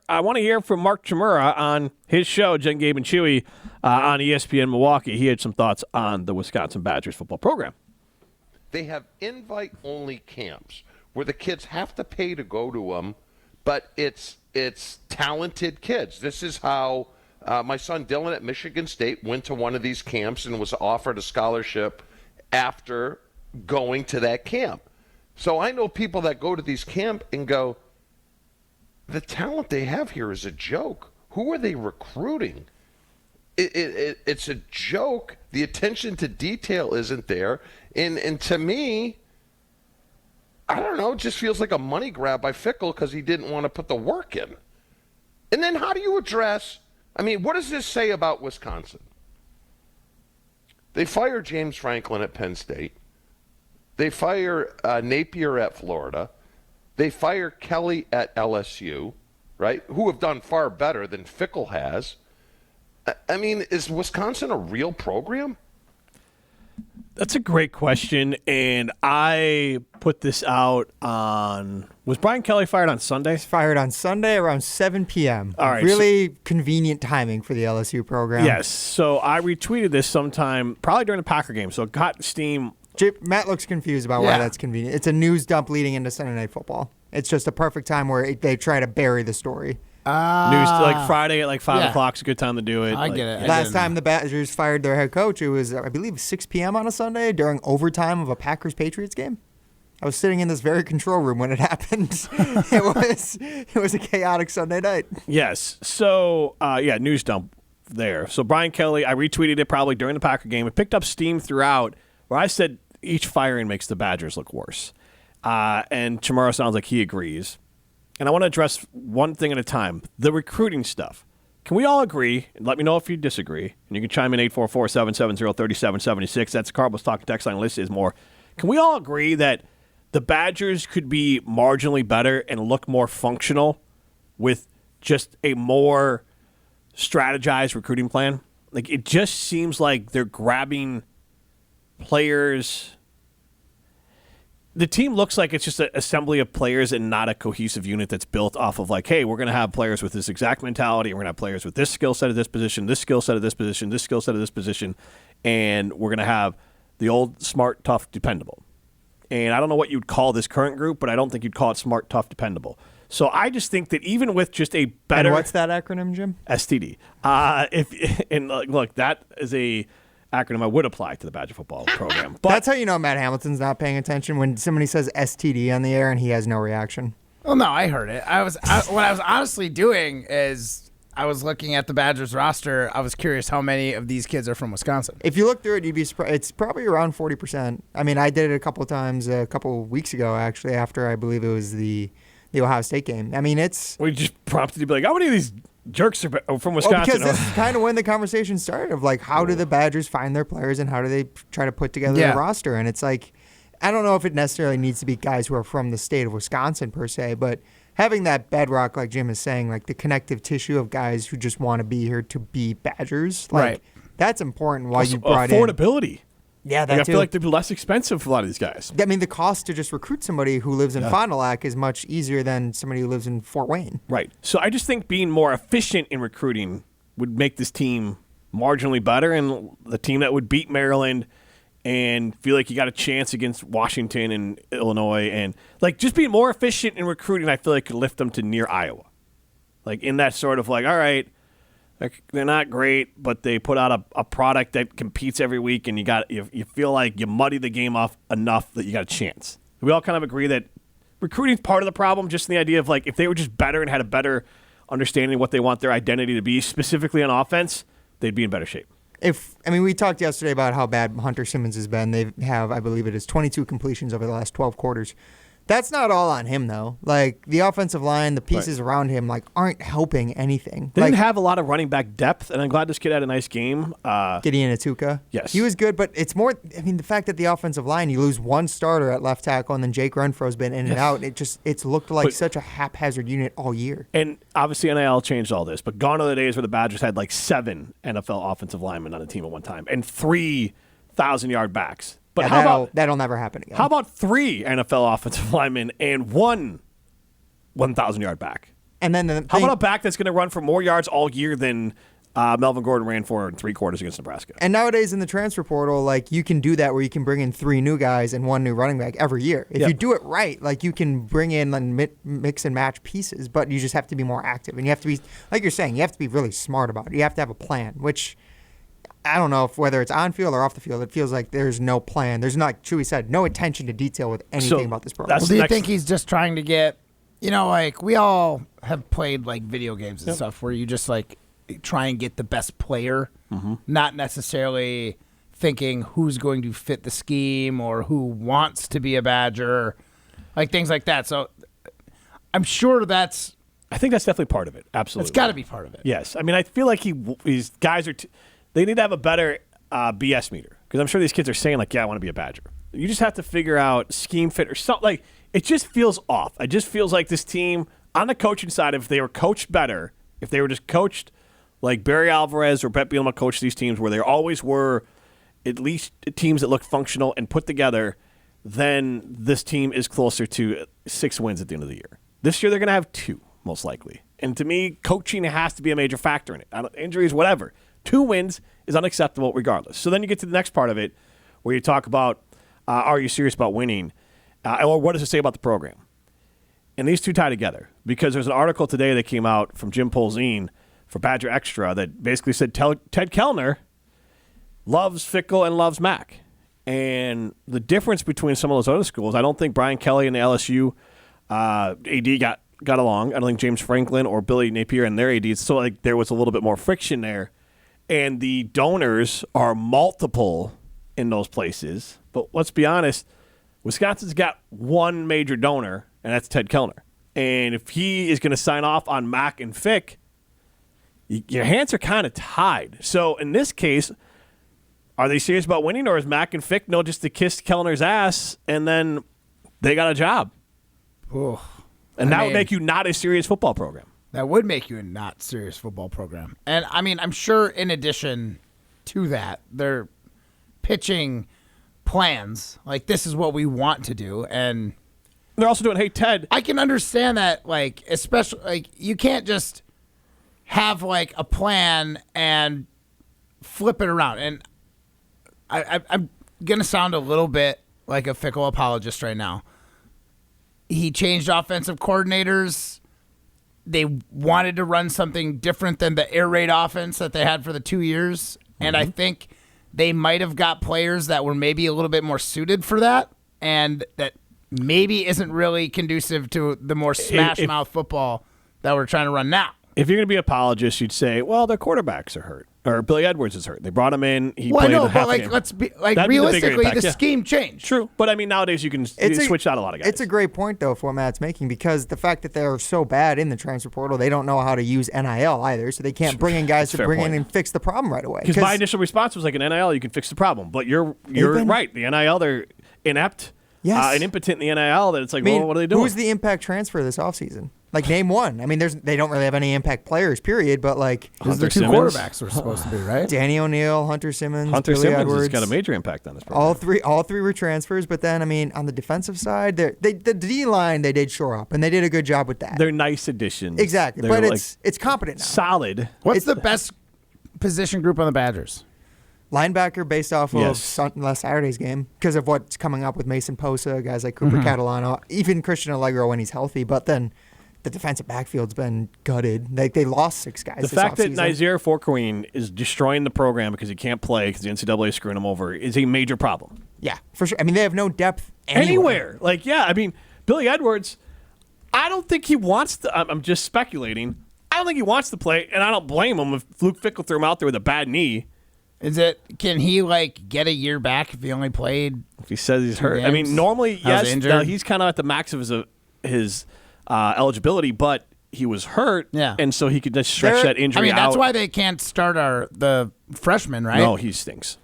I want to hear from Mark Chmura on his show, Jen, Gabe, and Chewy, on ESPN Milwaukee. He had some thoughts on the Wisconsin Badgers football program. They have invite-only camps where the kids have to pay to go to them, but it's talented kids. This is how my son Dylan at Michigan State went to one of these camps and was offered a scholarship after going to that camp. So I know people that go to these camps and go, the talent they have here is a joke. Who are they recruiting? It's a joke. The attention to detail isn't there. And to me, I don't know, it just feels like a money grab by Fickell because he didn't want to put the work in. And then how do you address, what does this say about Wisconsin? They fire James Franklin at Penn State. They fire Napier at Florida. They fire Kelly at LSU, right, who have done far better than Fickell has. Is Wisconsin a real program? That's a great question, and I put this out on – was Brian Kelly fired on Sunday? He's fired on Sunday around 7 p.m. All right, really convenient timing for the LSU program. Yes, so I retweeted this sometime, probably during the Packer game, so it got steam. Matt looks confused about why that's convenient. It's a news dump leading into Sunday Night Football. It's just a perfect time where they try to bury the story. News Friday at 5 o'clock is a good time to do it. I get it. Last time the Badgers fired their head coach, it was, I believe, 6 p.m. on a Sunday during overtime of a Packers-Patriots game. I was sitting in this very control room when it happened. It was a chaotic Sunday night. Yes. So, news dump there. So Brian Kelly, I retweeted it probably during the Packer game. It picked up steam throughout where I said each firing makes the Badgers look worse. And Chmura sounds like he agrees. And I want to address one thing at a time, the recruiting stuff. Can we all agree, and let me know if you disagree, and you can chime in 844-770-3776. That's the Cardinals Talking text line. List is more. Can we all agree that the Badgers could be marginally better and look more functional with just a more strategized recruiting plan? Like, it just seems like they're grabbing players. The team looks like it's just an assembly of players and not a cohesive unit that's built off of hey, we're going to have players with this exact mentality, and we're going to have players with this skill set of this position, this skill set of this position, this skill set of this position, and we're going to have the old smart, tough, dependable. And I don't know what you'd call this current group, but I don't think you'd call it smart, tough, dependable. So I just think that even with just a better... And what's that acronym, Jim? STD. Look, that is a... acronym I would apply to the Badger football program. But that's how you know Matt Hamilton's not paying attention, when somebody says STD on the air and he has no reaction. Well, no, I heard it. What I was honestly doing is I was looking at the Badgers roster. I was curious how many of these kids are from Wisconsin. If you look through it, you'd be surprised. It's probably around 40%. I did it a couple of times a couple of weeks ago, actually, after I believe it was the Ohio State game. It's... We just prompted you to be like, how many of these jerks are from Wisconsin? Well, because this is kind of when the conversation started of how do the Badgers find their players and how do they try to put together their roster? And it's I don't know if it necessarily needs to be guys who are from the state of Wisconsin per se, but having that bedrock, like Jim is saying, the connective tissue of guys who just want to be here to be Badgers, right. That's important. Why also, you brought affordability. Yeah, that I too. feel like they'd be less expensive for a lot of these guys. The cost to just recruit somebody who lives in Fond du Lac is much easier than somebody who lives in Fort Wayne. Right. So I just think being more efficient in recruiting would make this team marginally better, and the team that would beat Maryland and feel like you got a chance against Washington and Illinois, and just being more efficient in recruiting, I feel like could lift them to near Iowa. In that sort of all right, they're not great, but they put out a product that competes every week, and you feel like you muddy the game off enough that you got a chance. We all kind of agree that recruiting is part of the problem, just in the idea of if they were just better and had a better understanding of what they want their identity to be, specifically on offense, they'd be in better shape. We talked yesterday about how bad Hunter Simmons has been. They have, I believe it is 22 completions over the last 12 quarters. That's not all on him, though. The offensive line, the pieces around him, aren't helping anything. They didn't have a lot of running back depth, and I'm glad this kid had a nice game. Gideon Atuka. Yes. He was good, but it's more, the fact that the offensive line, you lose one starter at left tackle, and then Jake Renfro's been in and out. It's looked like such a haphazard unit all year. And obviously NIL changed all this, but gone are the days where the Badgers had 7 NFL offensive linemen on the team at one time, and 3 1,000-yard backs. But that'll never happen again. How about 3 NFL offensive linemen and 1 1,000-yard back? And then how about a back that's going to run for more yards all year than Melvin Gordon ran for in 3 quarters against Nebraska? And nowadays in the transfer portal, like you can do that where you can bring in 3 new guys and 1 new running back every year. If you do it right, like you can bring in and mix and match pieces, but you just have to be more active. And you have to be, like you're saying, you have to be really smart about it. You have to have a plan, which I don't know if whether it's on field or off the field, it feels like there's no plan. There's not, like Chewy said, no attention to detail with anything about this program. Well, do you think he's just trying to get, like we all have played like video games and stuff where you just like try and get the best player, not necessarily thinking who's going to fit the scheme or who wants to be a Badger, like things like that. So I'm sure I think that's definitely part of it. Absolutely. It's got to be part of it. Yes. I mean, I feel like these guys they need to have a better BS meter, because I'm sure these kids are saying like, yeah, I want to be a Badger. You just have to figure out scheme fit or something. Like, it just feels off. It just feels like this team on the coaching side, if they were coached better, if they were just coached like Barry Alvarez or Brett Bielema coached these teams where there always were at least teams that looked functional and put together, then this team is closer to 6 wins at the end of the year. This year they're going to have 2, most likely. And to me, coaching has to be a major factor in it. Injuries, whatever. 2 wins is unacceptable regardless. So then you get to the next part of it where you talk about, are you serious about winning? Or what does it say about the program? And these two tie together, because there's an article today that came out from Jim Polzine for Badger Extra that basically said Ted Kellner loves Fickell and loves Mac. And the difference between some of those other schools, I don't think Brian Kelly and the LSU AD got along. I don't think James Franklin or Billy Napier and their ADs. So like there was a little bit more friction there. And the donors are multiple in those places. But let's be honest, Wisconsin's got one major donor, and that's Ted Kellner. And if he is going to sign off on Mac and Fick, your hands are kind of tied. So in this case, are they serious about winning, or is Mac and Fick just to kiss Kellner's ass and then they got a job? Ooh. And that would make you not a serious football program. That would make you a not serious football program. And, I mean, I'm sure in addition to that, they're pitching plans. Like, this is what we want to do. And they're also doing, hey, Ted. I can understand that, like, especially, like, you can't just have, like, a plan and flip it around. And I'm going to sound a little bit like a Fickell apologist right now. He changed offensive coordinators. They wanted to run something different than the air raid offense that they had for the 2 years. And I think they might have got players that were maybe a little bit more suited for that, and that maybe isn't really conducive to the more smash-mouth football that we're trying to run now. If you're going to be an apologist, you'd say, well, their quarterbacks are hurt. Or Billy Edwards is hurt. They brought him in. He played no, half but like, game. let's be like realistically, the scheme changed. True, but I mean nowadays you can switch out a lot of guys. It's a great point though for what Matt's making, because the fact that they're so bad in the transfer portal, they don't know how to use NIL either, so they can't bring in guys to bring in and fix the problem right away. Because my initial response was like, an NIL you can fix the problem, but you're right. The NIL, they're inept, and impotent in the NIL. That it's like, well, what are they doing? Who's the impact transfer this offseason? Like, name one. I mean, they don't really have any impact players, period. But like, the 2 quarterbacks were supposed to be, right? Danny O'Neal, Hunter Simmons, Billy Simmons Edwards has got a major impact on this program. All three were transfers. But then, I mean, on the defensive side, the D line they did shore up, and they did a good job with that. They're nice additions. Exactly, They're but like it's competent now. Solid. What's the best position group on the Badgers? Linebacker, based off of last Saturday's game, because of what's coming up with Mason Posa, guys like Cooper Catalano, even Christian Allegro when he's healthy. But then the defensive backfield's been gutted. They lost 6 guys. The fact that Nazir Forqueen is destroying the program because he can't play because the NCAA is screwing him over is a major problem. Yeah, for sure. I mean, they have no depth anywhere. Like, yeah, I mean, Billy Edwards, I don't think he wants to. I'm just speculating. I don't think he wants to play, and I don't blame him if Luke Fickell threw him out there with a bad knee. Can he like get a year back if he only played? If he says he's hurt, I mean, normally yes. Now, he's kind of at the max of his eligibility, but he was hurt, and so he could just stretch that injury out. That's why they can't start the freshman, right? No, he stinks.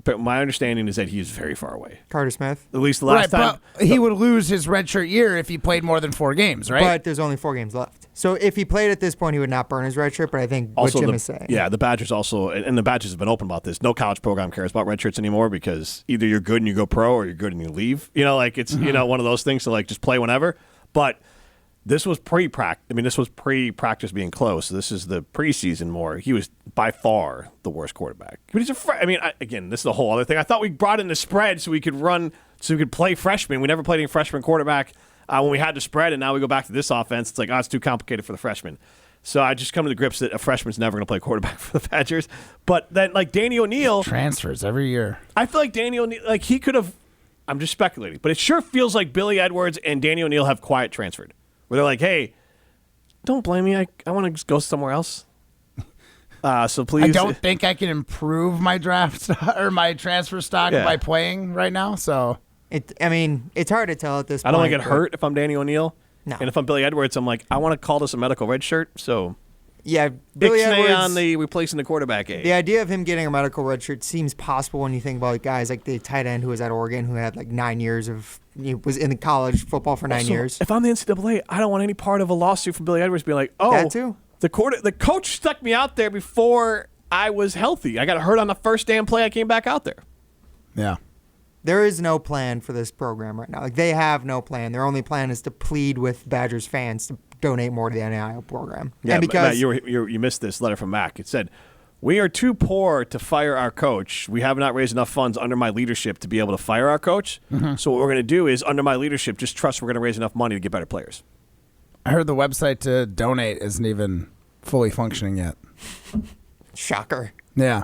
But my understanding is that he is very far away. Carter Smith. At least the last time. But he would lose his redshirt year if he played more than 4 games, right? But there's only 4 games left. So if he played at this point, he would not burn his redshirt, but I think what Jim is saying. Yeah, the Badgers also, and the Badgers have been open about this, no college program cares about redshirts anymore because either you're good and you go pro or you're good and you leave. You know, like it's one of those things to like just play whenever. But This was pre-practice. I mean, this was pre-practice being close. So this is the preseason more. He was by far the worst quarterback. But he's again, this is a whole other thing. I thought we brought in the spread so we could play freshmen. We never played any freshman quarterback when we had the spread, and now we go back to this offense. It's like, it's too complicated for the freshmen. So I just come to the grips that a freshman's never going to play quarterback for the Badgers. But then, like, Danny O'Neal transfers every year. I feel like Danny O'Neal, like, he could have. I'm just speculating, but it sure feels like Billy Edwards and Danny O'Neal have quiet transferred. Where they're like, hey, don't blame me. I want to go somewhere else. So please. I don't think I can improve my draft or my transfer stock by playing right now. So it's hard to tell at this point. I don't want to get hurt if I'm Danny O'Neal. No. And if I'm Billy Edwards, I'm like, I want to call this a medical red shirt. So yeah, Billy Edwards on the replacing the quarterback aid. The idea of him getting a medical red shirt seems possible when you think about guys like the tight end who was at Oregon who had like 9 years of was in the college football for 9 years. If I'm the NCAA, I don't want any part of a lawsuit from Billy Edwards being like, that too. The coach stuck me out there before I was healthy. I got hurt on the first damn play I came back out there. Yeah. There is no plan for this program right now. Like, they have no plan. Their only plan is to plead with Badgers fans to donate more to the NIL program. Yeah, and because Matt, you missed this letter from Mac. It said, we are too poor to fire our coach. We have not raised enough funds under my leadership to be able to fire our coach. Mm-hmm. So what we're going to do is, under my leadership, just trust we're going to raise enough money to get better players. I heard the website to donate isn't even fully functioning yet. Shocker. Yeah.